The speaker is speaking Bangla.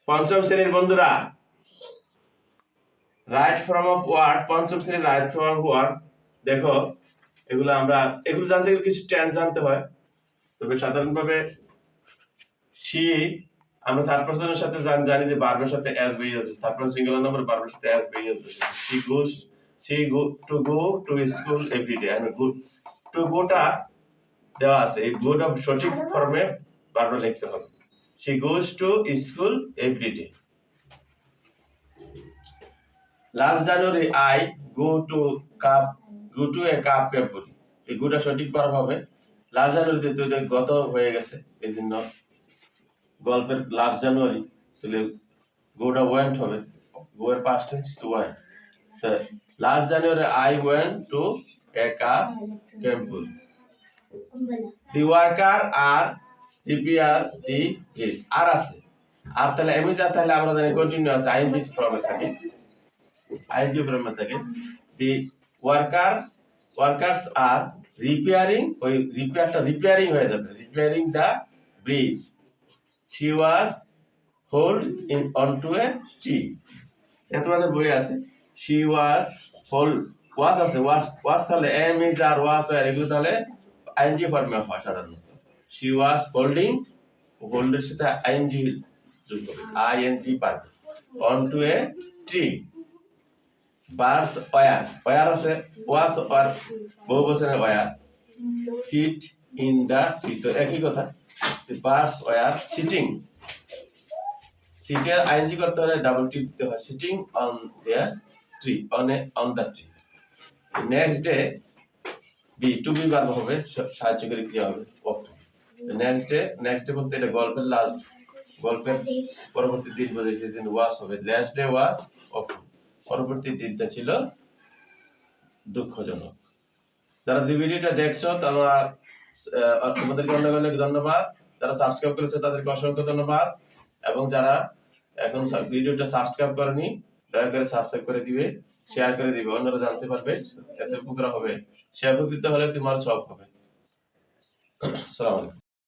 পঞ্চম শ্রেণীর বন্ধুরা, রাইট ফর্ম অফ ওয়ার্ড, পঞ্চম শ্রেণীর রাইট ফর্ম অফ ওয়ার্ড দেখো, এগুলো জানতে গেলে কিছু টেন্স জানতে হয়। তবে সাধারণভাবে সি আমরা থার্ড পারসনের সাথে জানি যে ভার্বের সাথে এস বেরিয়ে যাচ্ছে, থার্ড পারসন সিঙ্গুলার নাম্বার ভার্বের সাথে এস বেরিয়ে যাচ্ছে। She go to school everyday, and two গোটা দেওয়া আছে, এই গোটা সঠিক ফর্মে ভার্ব লিখতে হবে। She goes to school every day. Last January I go to a কাপ পেপরি, এই গোটা সঠিক ভার্ব হবে। লাস্ট জানুয়ারিতে তো এটা গত হয়ে গেছে, এই জন্য গল্পের লাস্ট জানুয়ারি, তাহলে গোটা ওয়েন্ট হবে, গো এর পাস্ট টেন্স ওয়েন্ট। তো last January I went to a কাপ temple. The worker are repair the bridge, আর আছে, আর তাহলে এমনি যা, তাহলে আমরা জানি কন্টিনিউ আছে, আইএনজি ফর্মে থাকে, আইএনজি ফর্মে থাকে। দি ওয়ার্কার্স আর রিপেয়ারিং, ওই রিপেয়ারটা রিপেয়ারিং হয়ে যাবে, repairing the bridge. She was hold in onto a tree, এটা তোমাদের বই আছে। She was hold, was আছে, was তাহলে am is আর was আর এগুলো তাহলে আইএনজি ফর্মে হয় সাধারণত। She was holding, hold এর সাথে আইএনজি যোগ হবে, ING part, onto a tree. Birds were আছে, was আর বহু বচনে were, sit in the tree, তো একই কথা। The birds were sitting, সিটের আইএনজি করতে হলে ডাবল টি দিতে হয়, sitting on their tree, on the tree. Next day be, to be verb হবে, সাহায্যকারী ক্রিয়া হবে অফ। নেক্সট ডে বলতে এটা গল্পের পরবর্তী দিন বোঝাইছে, দিন ওয়াস হবে, লাস্ট ডে ওয়াস অফ, পরবর্তী দিনটা ছিল দুঃখজনক। যারা যে ভিডিওটা দেখছো তোমাদেরকে অনেক অনেক ধন্যবাদ, যারা সাবস্ক্রাইব করেছে তাদেরকে অসংখ্য ধন্যবাদ, এবং যারা এখন ভিডিওটা সাবস্ক্রাইব করেনি দয়া করে সাবস্ক্রাইব করে দিবে, শেয়ার করে দিবে, অন্যরা জানতে পারবে, এতে উপকার হবে। সে উপকৃত হলে তোমার সব হবে। আসসালামু আলাইকুম।